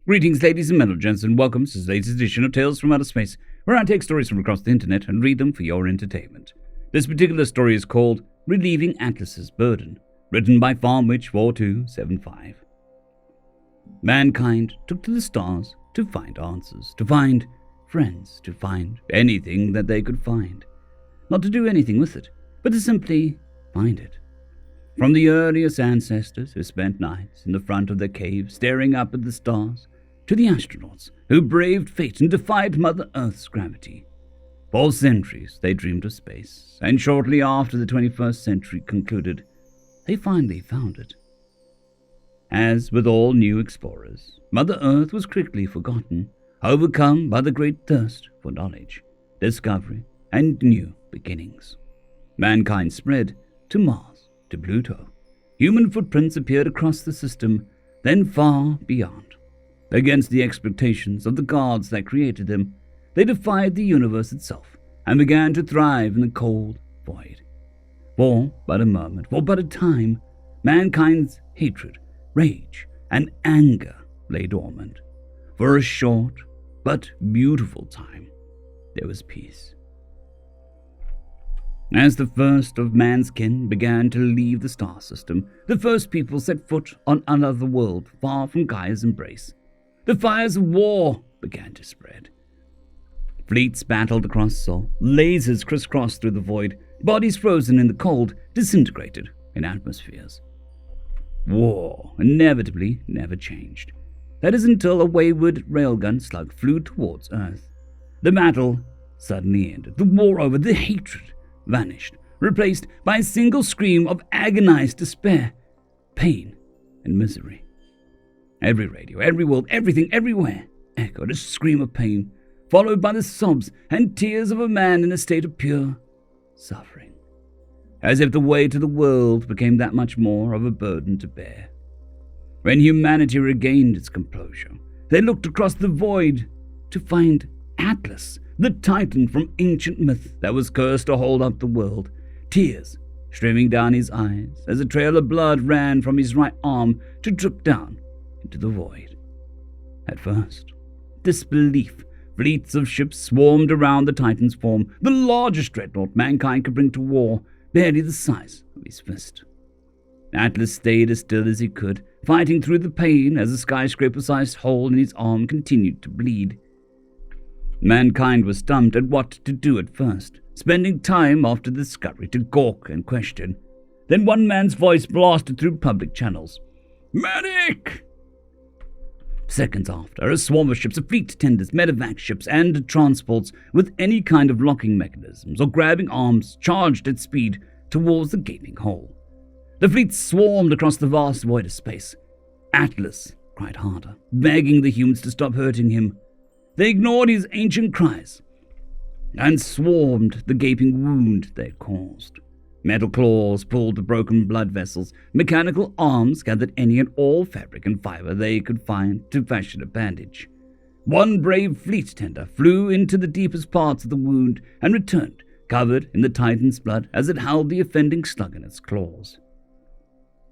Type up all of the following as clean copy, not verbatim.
Greetings, ladies and gentlemen, and welcome to this latest edition of Tales from Outer Space, where I take stories from across the internet and read them for your entertainment. This particular story is called Relieving Atlas's Burden, written by FarmWitch4275. Mankind took to the stars to find answers, to find friends, to find anything that they could find. Not to do anything with it, but to simply find it. From the earliest ancestors who spent nights in the front of their cave staring up at the stars, to the astronauts who braved fate and defied Mother Earth's gravity. For centuries they dreamed of space, and shortly after the 21st century concluded, they finally found it. As with all new explorers, Mother Earth was quickly forgotten, overcome by the great thirst for knowledge, discovery, and new beginnings. Mankind spread to Mars, to Pluto. Human footprints appeared across the system, then far beyond. Against the expectations of the gods that created them, they defied the universe itself and began to thrive in the cold void. For but a moment, for but a time, mankind's hatred, rage, and anger lay dormant. For a short but beautiful time, there was peace. As the first of man's kin began to leave the star system, the first people set foot on another world far from Gaia's embrace. The fires of war began to spread. Fleets battled across Sol, lasers crisscrossed through the void, bodies frozen in the cold, disintegrated in atmospheres. War inevitably never changed. That is until a wayward railgun slug flew towards Earth. The battle suddenly ended. The war over, the hatred vanished, replaced by a single scream of agonized despair, pain, and misery. Every radio, every world, everything, everywhere echoed a scream of pain, followed by the sobs and tears of a man in a state of pure suffering, as if the weight of the world became that much more of a burden to bear. When humanity regained its composure, they looked across the void to find Atlas, the titan from ancient myth that was cursed to hold up the world, tears streaming down his eyes as a trail of blood ran from his right arm to drip down into the void. At first, disbelief, fleets of ships swarmed around the Titan's form, the largest dreadnought mankind could bring to war, barely the size of his fist. Atlas stayed as still as he could, fighting through the pain as a skyscraper-sized hole in his arm continued to bleed. Mankind was stumped at what to do at first, spending time after the discovery to gawk and question. Then one man's voice blasted through public channels. "Medic!" Seconds after, a swarm of ships, of fleet tenders, medevac ships, and transports with any kind of locking mechanisms or grabbing arms charged at speed towards the gaping hole. The fleet swarmed across the vast void of space. Atlas cried harder, begging the humans to stop hurting him. They ignored his ancient cries and swarmed the gaping wound they had caused. Metal claws pulled the broken blood vessels. Mechanical arms gathered any and all fabric and fiber they could find to fashion a bandage. One brave fleet tender flew into the deepest parts of the wound and returned, covered in the Titan's blood as it held the offending slug in its claws.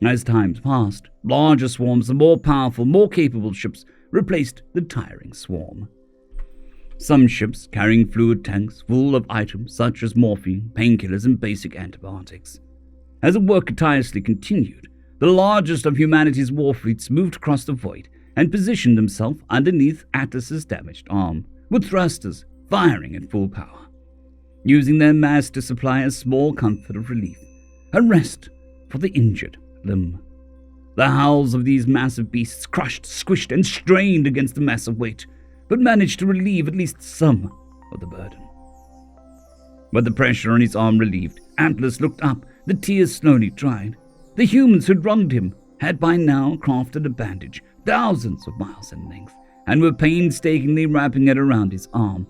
As times passed, larger swarms of more powerful, more capable ships replaced the tiring swarm. Some ships carrying fluid tanks full of items such as morphine, painkillers, and basic antibiotics. As the work tirelessly continued, the largest of humanity's war fleets moved across the void and positioned themselves underneath Atlas's damaged arm, with thrusters firing at full power, using their mass to supply a small comfort of relief, a rest for the injured limb. The howls of these massive beasts crushed, squished, and strained against the massive weight, but managed to relieve at least some of the burden. With the pressure on his arm relieved, Atlas looked up, the tears slowly dried. The humans who'd wronged him had by now crafted a bandage thousands of miles in length and were painstakingly wrapping it around his arm.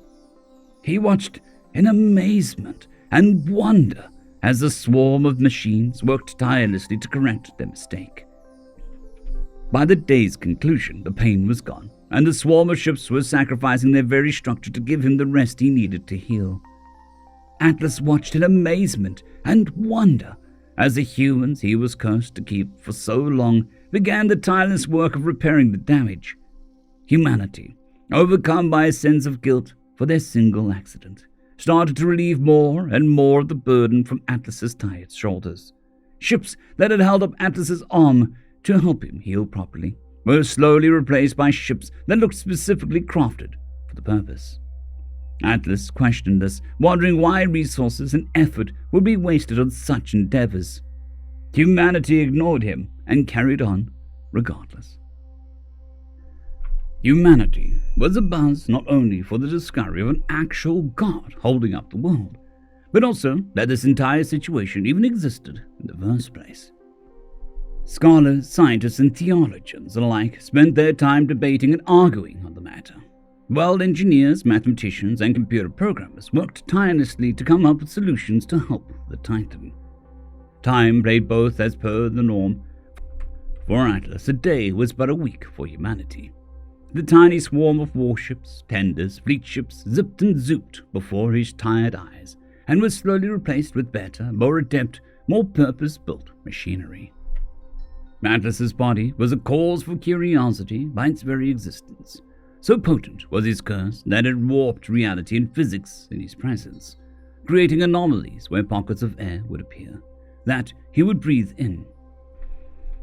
He watched in amazement and wonder as the swarm of machines worked tirelessly to correct their mistake. By the day's conclusion, the pain was gone, and the swarm of ships was sacrificing their very structure to give him the rest he needed to heal. Atlas watched in amazement and wonder as the humans he was cursed to keep for so long began the tireless work of repairing the damage. Humanity, overcome by a sense of guilt for their single accident, started to relieve more and more of the burden from Atlas's tired shoulders. Ships that had held up Atlas's arm to help him heal properly were slowly replaced by ships that looked specifically crafted for the purpose. Atlas questioned this, wondering why resources and effort would be wasted on such endeavors. Humanity ignored him and carried on regardless. Humanity was abuzz not only for the discovery of an actual god holding up the world, but also that this entire situation even existed in the first place. Scholars, scientists, and theologians alike spent their time debating and arguing on the matter, while engineers, mathematicians, and computer programmers worked tirelessly to come up with solutions to help the Titan. Time played both as per the norm. For Atlas, a day was but a week for humanity. The tiny swarm of warships, tenders, fleet ships zipped and zooped before his tired eyes, and was slowly replaced with better, more adept, more purpose-built machinery. Atlas's body was a cause for curiosity by its very existence. So potent was his curse that it warped reality and physics in his presence, creating anomalies where pockets of air would appear, that he would breathe in.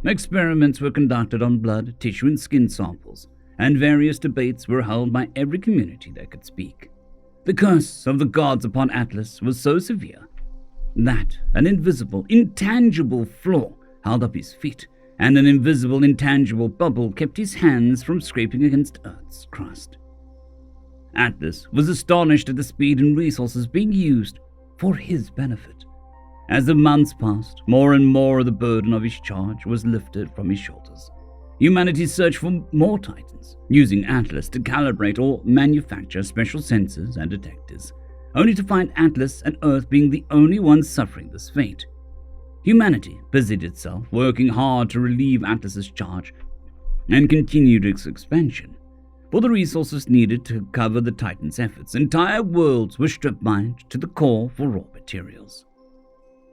Experiments were conducted on blood, tissue, and skin samples, and various debates were held by every community that could speak. The curse of the gods upon Atlas was so severe that an invisible, intangible flaw held up his feet, and an invisible, intangible bubble kept his hands from scraping against Earth's crust. Atlas was astonished at the speed and resources being used for his benefit. As the months passed, more and more of the burden of his charge was lifted from his shoulders. Humanity searched for more Titans, using Atlas to calibrate or manufacture special sensors and detectors, only to find Atlas and Earth being the only ones suffering this fate. Humanity busied itself, working hard to relieve Atlas's charge and continued its expansion. For the resources needed to cover the Titan's efforts, entire worlds were strip-mined to the core for raw materials.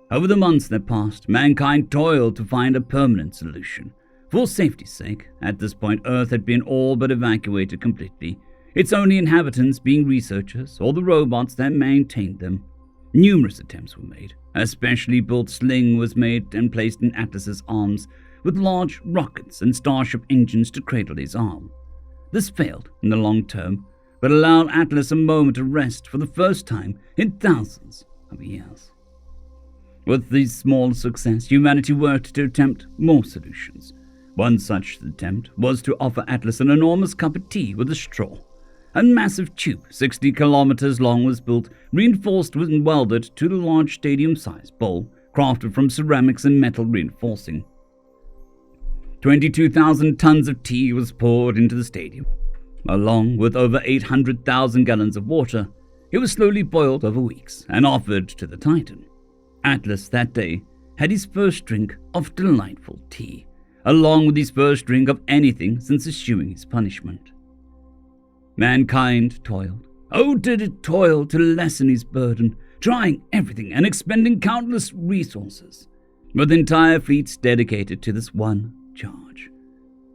Over the months that passed, mankind toiled to find a permanent solution. For safety's sake, at this point Earth had been all but evacuated completely, its only inhabitants being researchers or the robots that maintained them. Numerous attempts were made. A specially built sling was made and placed in Atlas's arms, with large rockets and starship engines to cradle his arm. This failed in the long term, but allowed Atlas a moment of rest for the first time in thousands of years. With this small success, humanity worked to attempt more solutions. One such attempt was to offer Atlas an enormous cup of tea with a straw. A massive tube, 60 kilometers long, was built, reinforced and welded to the large stadium-sized bowl, crafted from ceramics and metal reinforcing. 22,000 tons of tea was poured into the stadium, along with over 800,000 gallons of water. It was slowly boiled over weeks and offered to the Titan. Atlas that day had his first drink of delightful tea, along with his first drink of anything since eschewing his punishment. Mankind toiled. Oh, did it toil to lessen his burden, trying everything and expending countless resources, with entire fleets dedicated to this one charge.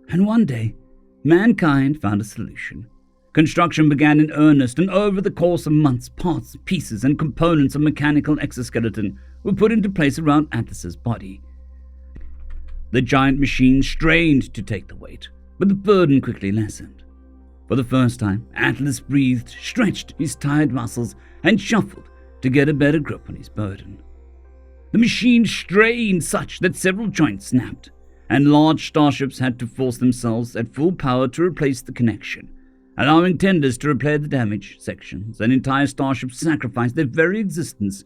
And one day, mankind found a solution. Construction began in earnest, and over the course of months, parts, pieces, and components of mechanical exoskeleton were put into place around Atlas's body. The giant machine strained to take the weight, but the burden quickly lessened. For the first time, Atlas breathed, stretched his tired muscles, and shuffled to get a better grip on his burden. The machine strained such that several joints snapped, and large starships had to force themselves at full power to replace the connection, allowing tenders to repair the damaged sections, and entire starships sacrificed their very existence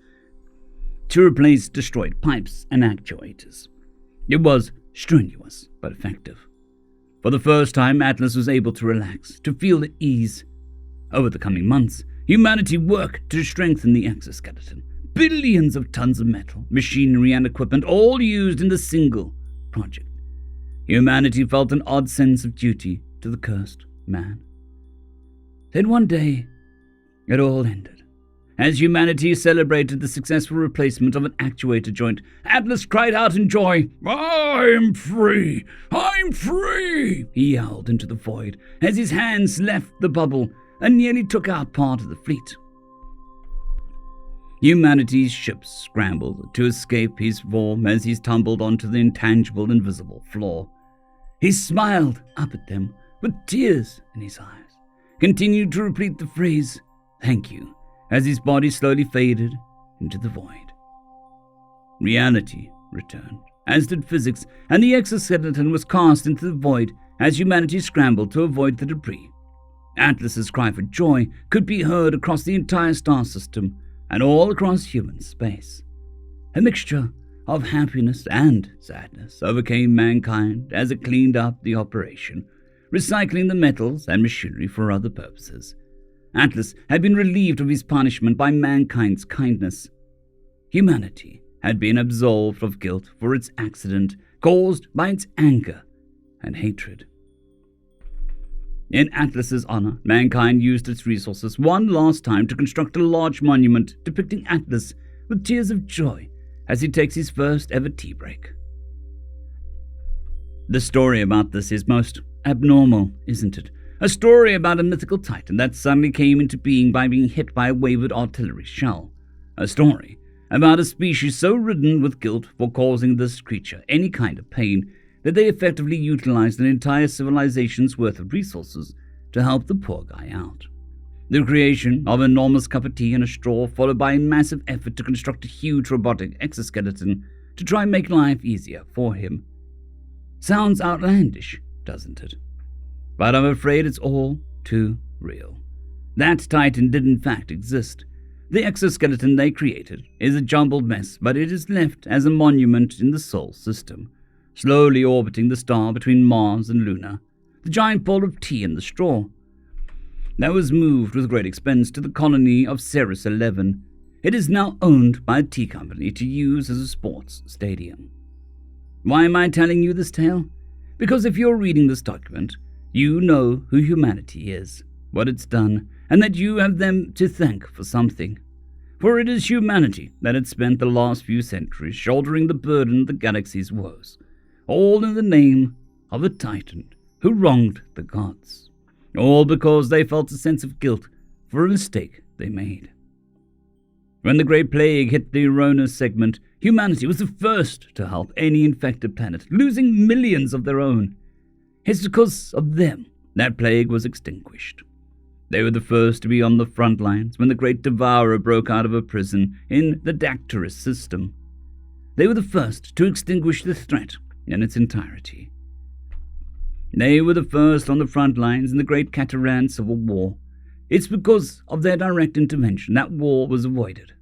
to replace destroyed pipes and actuators. It was strenuous but effective. For the first time, Atlas was able to relax, to feel at ease. Over the coming months, humanity worked to strengthen the exoskeleton. Billions of tons of metal, machinery, and equipment, all used in the single project. Humanity felt an odd sense of duty to the cursed man. Then one day, it all ended. As humanity celebrated the successful replacement of an actuator joint, Atlas cried out in joy, "I'm free! I'm free!" He yelled into the void as his hands left the bubble and nearly took out part of the fleet. Humanity's ships scrambled to escape his form as he tumbled onto the intangible, invisible floor. He smiled up at them with tears in his eyes, continued to repeat the phrase, "Thank you," as his body slowly faded into the void. Reality returned, as did physics, and the exoskeleton was cast into the void as humanity scrambled to avoid the debris. Atlas's cry for joy could be heard across the entire star system and all across human space. A mixture of happiness and sadness overcame mankind as it cleaned up the operation, recycling the metals and machinery for other purposes. Atlas had been relieved of his punishment by mankind's kindness. Humanity had been absolved of guilt for its accident caused by its anger and hatred. In Atlas's honor, mankind used its resources one last time to construct a large monument depicting Atlas with tears of joy as he takes his first ever tea break. The story about this is most abnormal, isn't it? A story about a mythical titan that suddenly came into being by being hit by a wavered artillery shell. A story about a species so ridden with guilt for causing this creature any kind of pain that they effectively utilized an entire civilization's worth of resources to help the poor guy out. The creation of an enormous cup of tea and a straw, followed by a massive effort to construct a huge robotic exoskeleton to try and make life easier for him. Sounds outlandish, doesn't it? But I'm afraid it's all too real. That titan did in fact exist. The exoskeleton they created is a jumbled mess, but it is left as a monument in the Sol system, slowly orbiting the star between Mars and Luna. The giant bowl of tea and the straw that was moved with great expense to the colony of Ceres 11. It is now owned by a tea company to use as a sports stadium. Why am I telling you this tale? Because if you're reading this document, you know who humanity is, what it's done, and that you have them to thank for something. For it is humanity that had spent the last few centuries shouldering the burden of the galaxy's woes, all in the name of a titan who wronged the gods, all because they felt a sense of guilt for a mistake they made. When the Great Plague hit the Uranus segment, humanity was the first to help any infected planet, losing millions of their own. It's because of them that plague was extinguished. They were the first to be on the front lines when the Great Devourer broke out of a prison in the Dactyrus system. They were the first to extinguish the threat in its entirety. They were the first on the front lines in the Great Cataran Civil War. It's because of their direct intervention that war was avoided.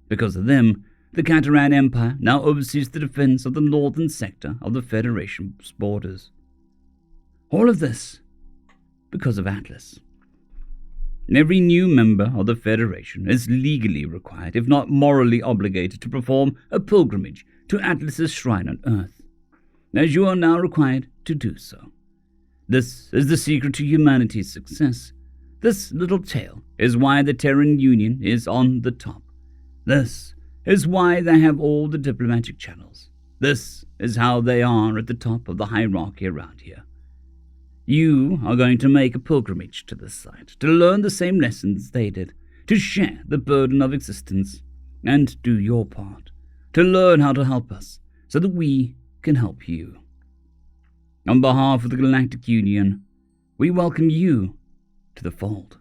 Because of them, the Cataran Empire now oversees the defense of the northern sector of the Federation's borders. All of this because of Atlas. Every new member of the Federation is legally required, if not morally obligated, to perform a pilgrimage to Atlas's shrine on Earth, as you are now required to do so. This is the secret to humanity's success. This little tale is why the Terran Union is on the top. This is why they have all the diplomatic channels. This is how they are at the top of the hierarchy around here. You are going to make a pilgrimage to this site, to learn the same lessons they did, to share the burden of existence, and do your part, to learn how to help us, so that we can help you. On behalf of the Galactic Union, we welcome you to the fold.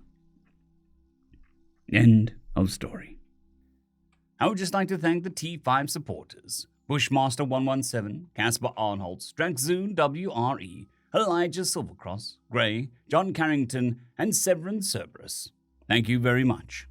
End of story. I would just like to thank the T5 supporters: Bushmaster 117, Casper Arnholtz, Draxzoon WRE, Elijah Silvercross, Gray, John Carrington, and Severin Cerberus. Thank you very much.